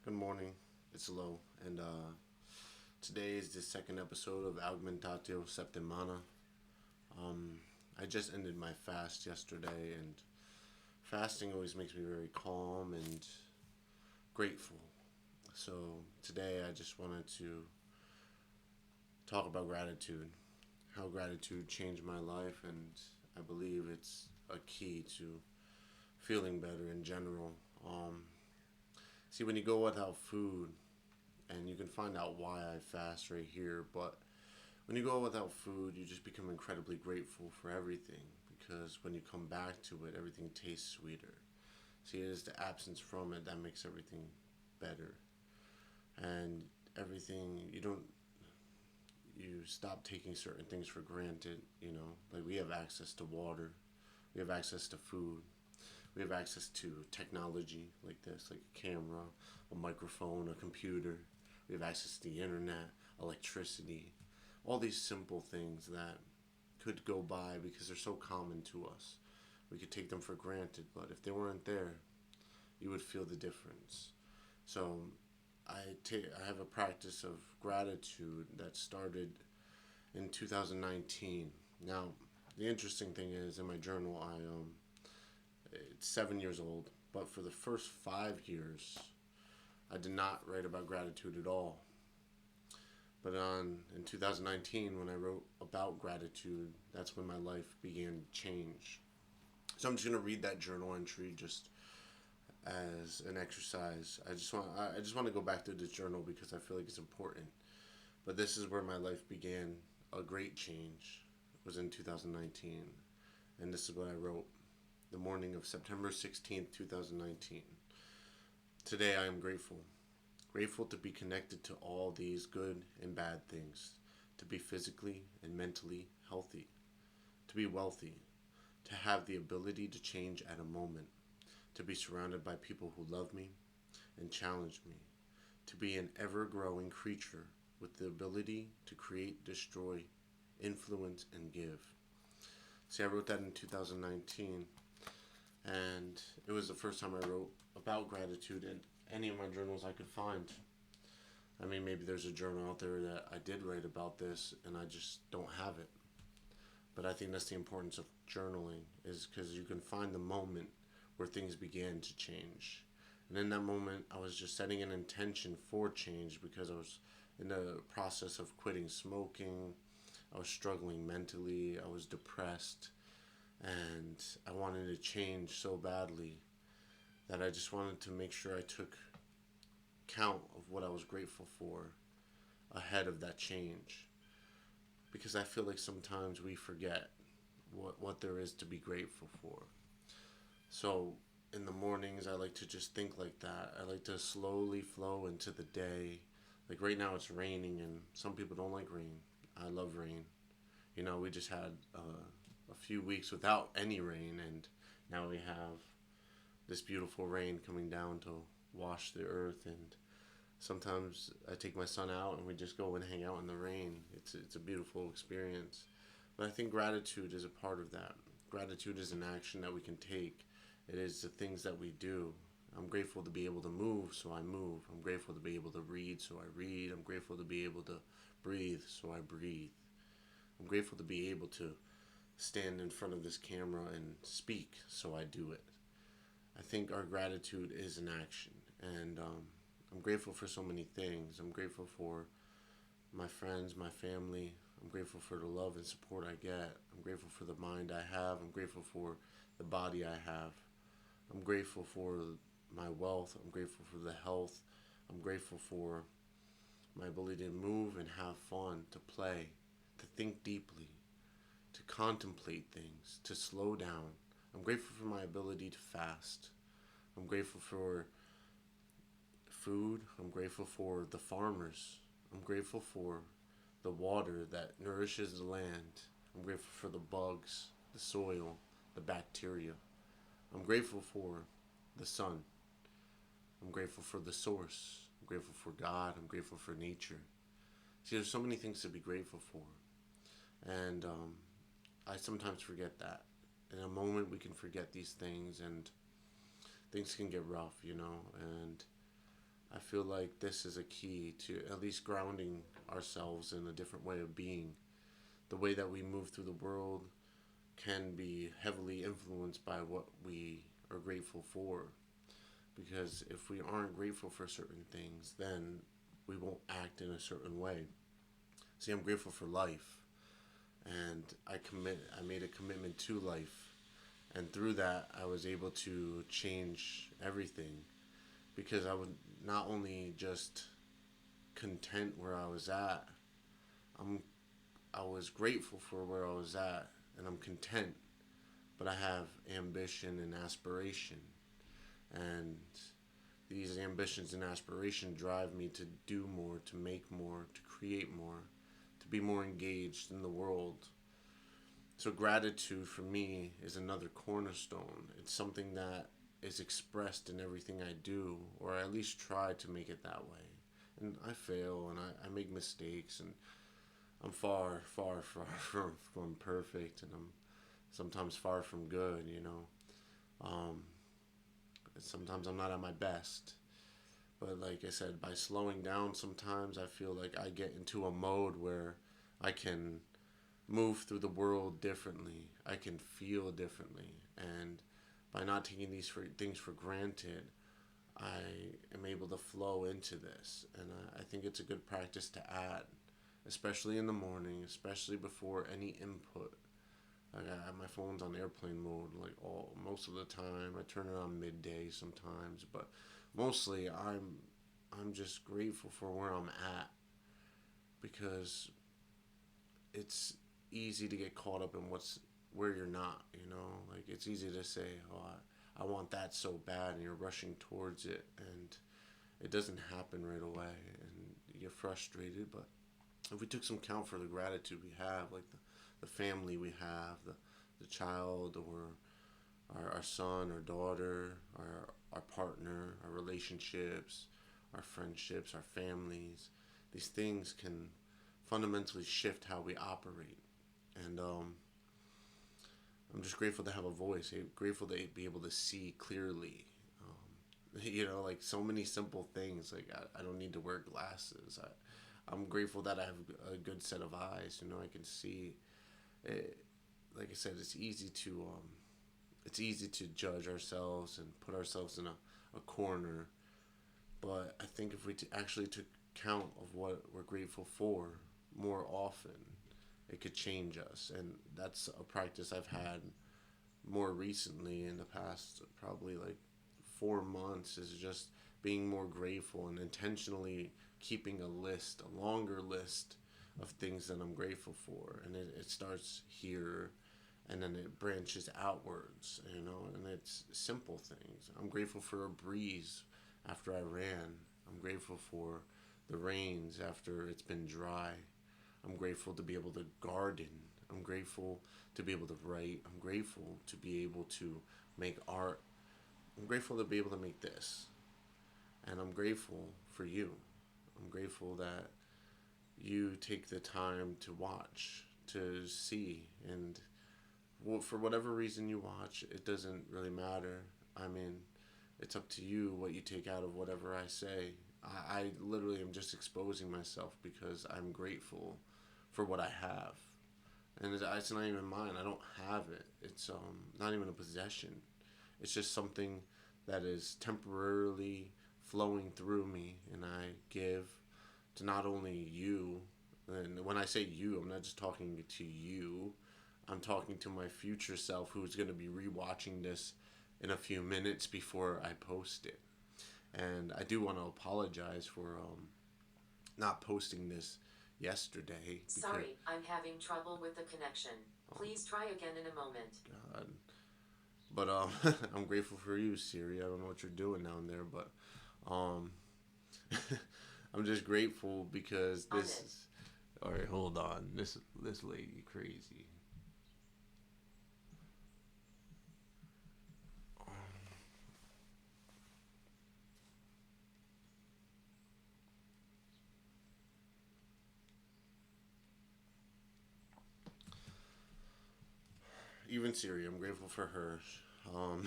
Good morning. It's Lo, and today is the second episode of Augmentatio Septimana. I just ended my fast yesterday, and fasting always makes me very calm and grateful. So today I just wanted to talk about gratitude, how gratitude changed my life, and I believe it's a key to feeling better in general. Um, See, when you go without food, and you can find out why I fast right here. But when you go without food, you just become incredibly grateful for everything because when you come back to it, everything tastes sweeter. See, it is the absence from it that makes everything better, and everything you stop taking certain things for granted. Like we have access to water, we have access to food, we have access to technology like this, like a camera, a microphone, a computer. We have access to the internet, electricity, all these simple things that could go by because they're so common to us. We could take them for granted, but if they weren't there, you would feel the difference. So I have a practice of gratitude that started in 2019. Now, the interesting thing is in my journal, it's 7 years old, but for the first 5 years, I did not write about gratitude at all. But in 2019, when I wrote about gratitude, that's when my life began to change. So I'm just gonna read that journal entry just as an exercise. I just want to go back to this journal because I feel like it's important. But this is where my life began a great change. It was in 2019, and this is what I wrote. The morning of September 16th, 2019. Today I am grateful. Grateful to be connected to all these good and bad things, to be physically and mentally healthy, to be wealthy, to have the ability to change at a moment, to be surrounded by people who love me and challenge me, to be an ever growing creature with the ability to create, destroy, influence, and give. See, I wrote that in 2019, and it was the first time I wrote about gratitude in any of my journals I could find. I mean, maybe there's a journal out there that I did write about this and I just don't have it. But I think that's the importance of journaling, is because you can find the moment where things began to change. And in that moment, I was just setting an intention for change because I was in the process of quitting smoking. I was struggling mentally. I was depressed. And I wanted to change so badly that I just wanted to make sure I took count of what I was grateful for ahead of that change. Because I feel like sometimes we forget what there is to be grateful for. So in the mornings, I like to just think like that. I like to slowly flow into the day. Like right now, it's raining, and some people don't like rain. I love rain. We just had a few weeks without any rain, and now we have this beautiful rain coming down to wash the earth. And sometimes I take my son out and we just go and hang out in the rain. It's a beautiful experience. But I think gratitude is a part of that. Gratitude is an action that we can take. It is the things that we do. I'm grateful to be able to move, so I move. I'm grateful to be able to read, so I read. I'm grateful to be able to breathe, so I breathe. I'm grateful to be able to stand in front of this camera and speak, so I do it. I think our gratitude is an action, and I'm grateful for so many things. I'm grateful for my friends, my family. I'm grateful for the love and support I get. I'm grateful for the mind I have. I'm grateful for the body I have. I'm grateful for my wealth. I'm grateful for the health. I'm grateful for my ability to move and have fun, to play, to think deeply, to contemplate things, to slow down. I'm grateful for my ability to fast. I'm grateful for food. I'm grateful for the farmers. I'm grateful for the water that nourishes the land. I'm grateful for the bugs, the soil, the bacteria. I'm grateful for the sun. I'm grateful for the source. I'm grateful for God. I'm grateful for nature. See, there's so many things to be grateful for. And I sometimes forget that. In a moment, we can forget these things, and things can get rough. And I feel like this is a key to at least grounding ourselves in a different way of being. The way that we move through the world can be heavily influenced by what we are grateful for. Because if we aren't grateful for certain things, then we won't act in a certain way. See, I'm grateful for life, and I made a commitment to life, and through that, I was able to change everything because I would not only just content where I was at, I'm I was grateful for where I was at, and I'm content, but I have ambition and aspiration, and these ambitions and aspiration drive me to do more, to make more, to create more, to be more engaged in the world. So gratitude for me is another cornerstone. It's something that is expressed in everything I do, or I at least try to make it that way. And I fail, and I make mistakes, and I'm far from perfect, and I'm sometimes far from good, you know. Um, Sometimes I'm not at my best. But like I said, by slowing down, sometimes I feel like I get into a mode where I can move through the world differently. I can feel differently. And by not taking things for granted, I am able to flow into this. And I think it's a good practice to add, especially in the morning, especially before any input. Like my phone's on airplane mode like all most of the time. I turn it on midday sometimes, but mostly I'm just grateful for where I'm at because it's easy to get caught up in where you're not, you know? Like it's easy to say, "Oh, I want that so bad," and you're rushing towards it and it doesn't happen right away and you get frustrated, but if we took some count for the gratitude we have, like the family we have, the child or our son or daughter, our partner, our relationships, our friendships, our families, these things can fundamentally shift how we operate. And I'm just grateful to have a voice, grateful to be able to see clearly. You know, like so many simple things. Like I don't need to wear glasses. I'm grateful that I have a good set of eyes. You know, I can see. It, like I said, it's easy to judge ourselves and put ourselves in a corner. But I think if we actually took count of what we're grateful for more often, it could change us. And that's a practice I've had more recently in the past, probably like 4 months, is just being more grateful and intentionally keeping a longer list of things that I'm grateful for. And it starts here and then it branches outwards, you know, and it's simple things. I'm grateful for a breeze after I ran. I'm grateful for the rains after it's been dry. I'm grateful to be able to garden. I'm grateful to be able to write. I'm grateful to be able to make art. I'm grateful to be able to make this. And I'm grateful for you. I'm grateful that you take the time to watch, to see, and for whatever reason you watch, it doesn't really matter. I mean, it's up to you what you take out of whatever I say. I literally am just exposing myself because I'm grateful for what I have. And it's not even mine. I don't have it. It's not even a possession. It's just something that is temporarily flowing through me, and I give to not only you. And when I say you, I'm not just talking to you. I'm talking to my future self who's going to be rewatching this in a few minutes before I post it. And I do want to apologize for not posting this yesterday. Sorry, I'm having trouble with the connection. Please try again in a moment. God. But I'm grateful for you, Siri. I don't know what you're doing down there, but um, I'm just grateful because this is. All right, hold on. This lady crazy. Even Siri, I'm grateful for her. Um,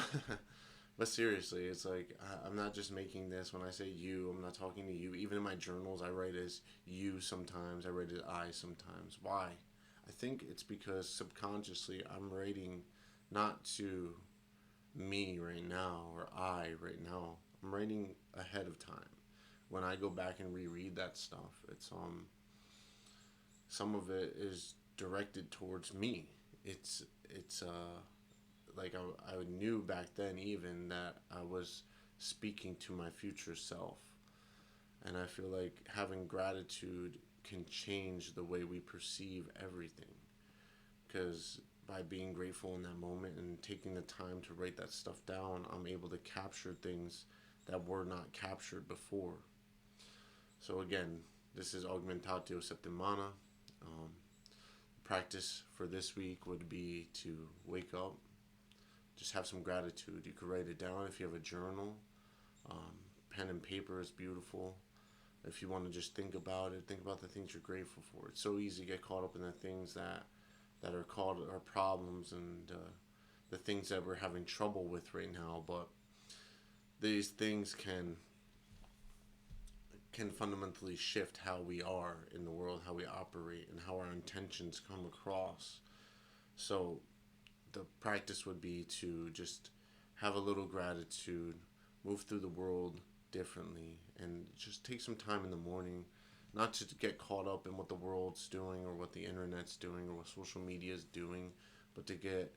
But seriously, it's like I'm not just making this. When I say you, I'm not talking to you. Even in my journals, I write as you sometimes. I write as I sometimes. Why? I think it's because subconsciously I'm writing not to me right now or I right now. I'm writing ahead of time. When I go back and reread that stuff, it's some of it is directed towards me. It's like I knew back then even that I was speaking to my future self. And I feel like having gratitude can change the way we perceive everything. Because by being grateful in that moment and taking the time to write that stuff down, I'm able to capture things that were not captured before. So, again, this is Augmentatio Septimana. Um, Practice for this week would be to wake up, just have some gratitude. You could write it down if you have a journal. Um, Pen and paper is beautiful. If you want to just think about it, think about the things you're grateful for. It's so easy to get caught up in the things that are called our problems and the things that we're having trouble with right now. But these things can fundamentally shift how we are in the world, how we operate, and how our intentions come across. So the practice would be to just have a little gratitude, move through the world differently, and just take some time in the morning, not to get caught up in what the world's doing or what the internet's doing or what social media is doing, but to get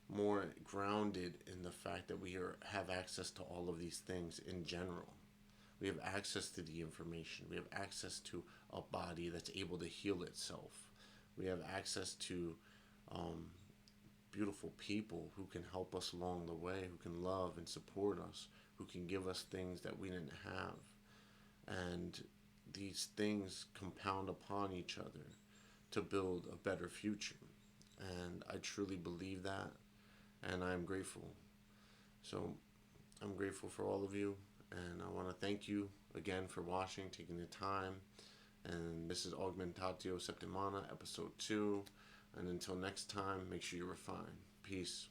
more grounded in the fact that have access to all of these things in general. We have access to the information. We have access to a body that's able to heal itself. We have access to um, beautiful people who can help us along the way, who can love and support us, who can give us things that we didn't have. And these things compound upon each other to build a better future. And I truly believe that, and I'm grateful. So I'm grateful for all of you, and I want to thank you again for watching, taking the time. And this is Augmentatio Septimana, episode 2. And until next time, make sure you refine. Peace.